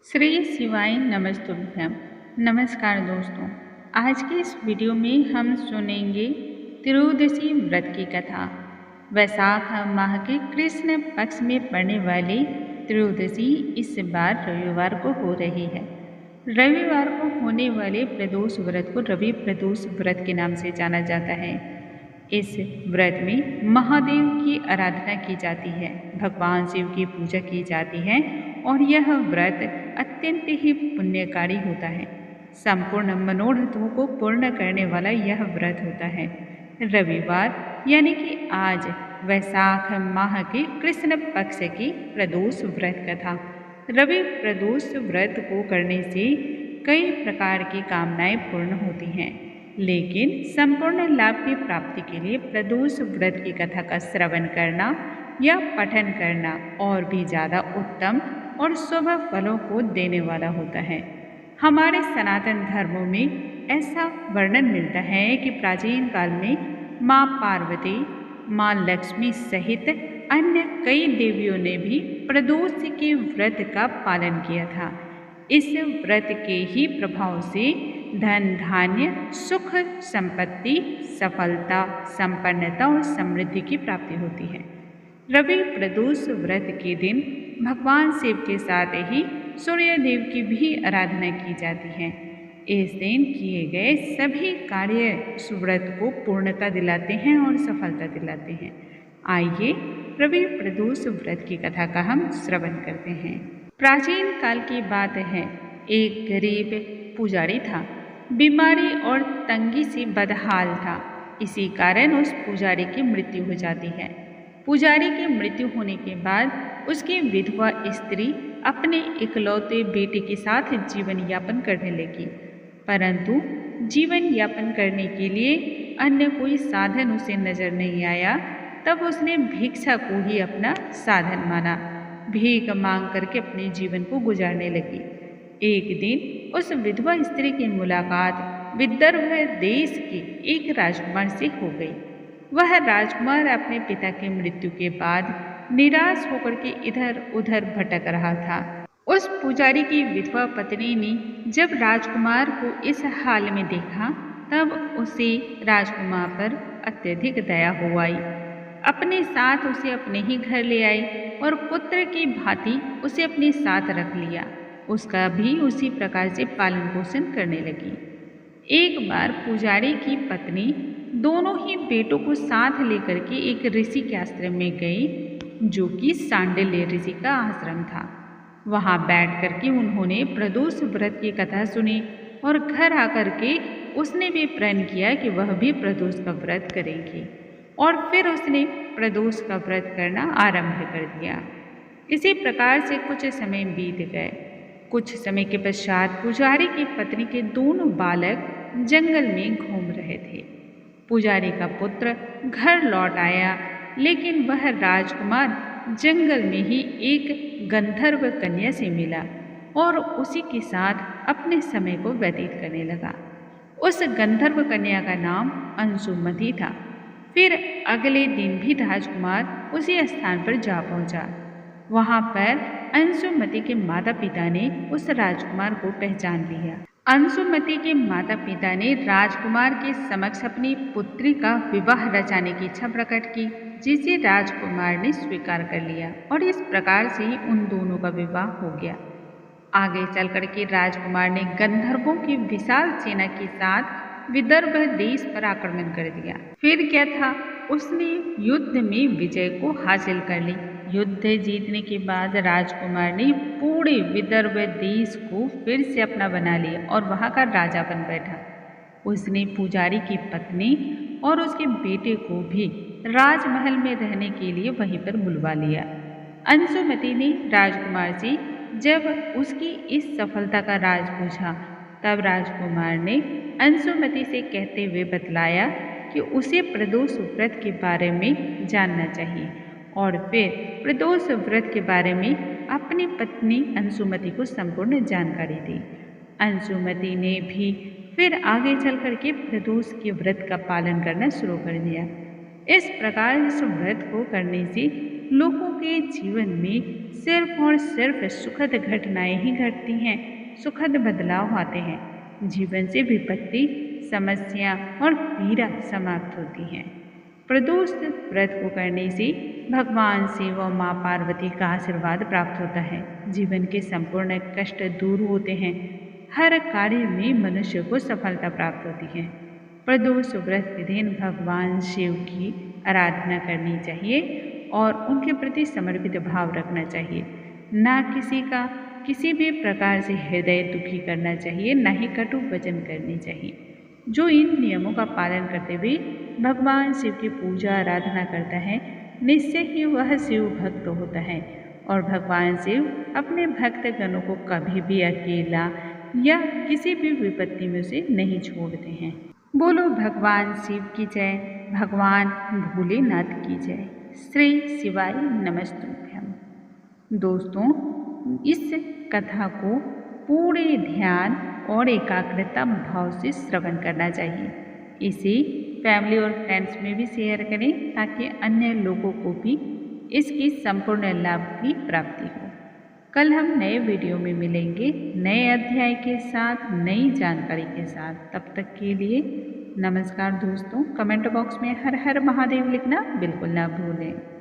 श्री शिवाय नमस्तुभ्यम। नमस्कार दोस्तों, आज के इस वीडियो में हम सुनेंगे त्रयोदशी व्रत की कथा। वैशाख माह के कृष्ण पक्ष में पड़ने वाली त्रयोदशी इस बार रविवार को हो रही है। रविवार को होने वाले प्रदोष व्रत को रवि प्रदोष व्रत के नाम से जाना जाता है। इस व्रत में महादेव की आराधना की जाती है, भगवान शिव की पूजा की जाती है और यह व्रत अत्यंत ही पुण्यकारी होता है। संपूर्ण मनोरथों को पूर्ण करने वाला यह व्रत होता है। रविवार यानी कि आज वैशाख माह के कृष्ण पक्ष की प्रदोष व्रत कथा। रवि प्रदोष व्रत को करने से कई प्रकार की कामनाएं पूर्ण होती हैं, लेकिन संपूर्ण लाभ की प्राप्ति के लिए प्रदोष व्रत की कथा का श्रवण करना या पठन करना और भी ज़्यादा उत्तम और शुभ फलों को देने वाला होता है। हमारे सनातन धर्मों में ऐसा वर्णन मिलता है कि प्राचीन काल में माँ पार्वती, माँ लक्ष्मी सहित अन्य कई देवियों ने भी प्रदोष के व्रत का पालन किया था। इस व्रत के ही प्रभाव से धन धान्य, सुख, संपत्ति, सफलता, संपन्नता और समृद्धि की प्राप्ति होती है। रवि प्रदोष व्रत के दिन भगवान शिव के साथ ही सूर्य देव की भी आराधना की जाती है। इस दिन किए गए सभी कार्य व्रत को पूर्णता दिलाते हैं और सफलता दिलाते हैं। आइए रवि प्रदोष व्रत की कथा का हम श्रवण करते हैं। प्राचीन काल की बात है, एक गरीब पुजारी था। बीमारी और तंगी से बदहाल था। इसी कारण उस पुजारी की मृत्यु हो जाती है। पुजारी की मृत्यु होने के बाद उसकी विधवा स्त्री अपने इकलौते बेटे के साथ जीवन यापन करने लगी, परंतु जीवन यापन करने के लिए अन्य कोई साधन उसे नजर नहीं आया। तब उसने भिक्षा को ही अपना साधन माना। भीख मांग करके अपने जीवन को गुजारने लगी। एक दिन उस विधवा स्त्री की मुलाकात विदर्भ देश के एक राजकुमार से हो गई। वह राजकुमार अपने पिता की मृत्यु के बाद निराश होकर के इधर उधर भटक रहा था। उस पुजारी की विधवा पत्नी ने जब राजकुमार को इस हाल में देखा, तब उसे राजकुमार पर अत्यधिक दया हो आई। अपने साथ उसे अपने ही घर ले आई और पुत्र की भांति उसे अपने साथ रख लिया। उसका भी उसी प्रकार से पालन पोषण करने लगी। एक बार पुजारी की पत्नी दोनों ही बेटों को साथ लेकर के एक ऋषि के आश्रम में गई, जो कि सांडिल्य ऋषि का आश्रम था। वहां बैठ करके उन्होंने प्रदोष व्रत की कथा सुनी और घर आकर के उसने भी प्रण किया कि वह भी प्रदोष का व्रत करेंगी और फिर उसने प्रदोष का व्रत करना आरंभ कर दिया। इसी प्रकार से कुछ समय बीत गए। कुछ समय के पश्चात पुजारी की पत्नी के दोनों बालक जंगल में घूम रहे थे। पुजारी का पुत्र घर लौट आया, लेकिन वह राजकुमार जंगल में ही एक गंधर्व कन्या से मिला और उसी के साथ अपने समय को व्यतीत करने लगा। उस गंधर्व कन्या का नाम अंशुमति था। फिर अगले दिन भी राजकुमार उसी स्थान पर जा पहुंचा। वहां पर अंशुमति के माता पिता ने उस राजकुमार को पहचान लिया। अंशुमति के माता पिता ने राजकुमार के समक्ष अपनी पुत्री का विवाह रचाने की इच्छा प्रकट की, जिसे राजकुमार ने स्वीकार कर लिया और इस प्रकार से ही उन दोनों का विवाह हो गया। आगे चल करके राजकुमार ने गंधर्वों की विशाल सेना के साथ विदर्भ देश पर आक्रमण कर दिया। फिर क्या था, उसने युद्ध में विजय को हासिल कर ली। युद्ध जीतने के बाद राजकुमार ने पूरे विदर्भ देश को फिर से अपना बना लिया और वहां का राजा बन बैठा। उसने पुजारी की पत्नी और उसके बेटे को भी राजमहल में रहने के लिए वहीं पर बुलवा लिया। अंशुमति ने राजकुमार से जब उसकी इस सफलता का राज पूछा, तब राजकुमार ने अंशुमति से कहते हुए बतलाया कि उसे प्रदोष व्रत के बारे में जानना चाहिए और फिर प्रदोष व्रत के बारे में अपनी पत्नी अंशुमति को संपूर्ण जानकारी दी। अंशुमति ने भी फिर आगे चल करके प्रदोष के व्रत का पालन करना शुरू कर दिया। इस प्रकार इस व्रत को करने से लोगों के जीवन में सिर्फ और सिर्फ सुखद घटनाएं ही घटती हैं, सुखद बदलाव आते हैं। जीवन से विपत्ति, समस्या और पीड़ा समाप्त होती है। प्रदोष व्रत को करने से भगवान शिव और माँ पार्वती का आशीर्वाद प्राप्त होता है। जीवन के संपूर्ण कष्ट दूर होते हैं। हर कार्य में मनुष्य को सफलता प्राप्त होती है। प्रदोष व्रत के दिन भगवान शिव की आराधना करनी चाहिए और उनके प्रति समर्पित भाव रखना चाहिए। ना किसी का किसी भी प्रकार से हृदय दुखी करना चाहिए, ना ही कटु वचन करनी चाहिए। जो इन नियमों का पालन करते हुए भगवान शिव की पूजा आराधना करता है, निश्चय ही वह शिव भक्त होता है और भगवान शिव अपने भक्त गणों को कभी भी अकेला या किसी भी विपत्ति में उसे नहीं छोड़ते हैं। बोलो भगवान शिव की जय, भगवान भोलेनाथ की जय। श्री शिवाय नमस्तुभ्यम। दोस्तों, इस कथा को पूरे ध्यान और एकाग्रता भाव से श्रवण करना चाहिए। इसे फैमिली और फ्रेंड्स में भी शेयर करें ताकि अन्य लोगों को भी इसकी संपूर्ण लाभ की प्राप्ति हो। कल हम नए वीडियो में मिलेंगे, नए अध्याय के साथ, नई जानकारी के साथ। तब तक के लिए नमस्कार दोस्तों। कमेंट बॉक्स में हर हर महादेव लिखना बिल्कुल ना भूलें।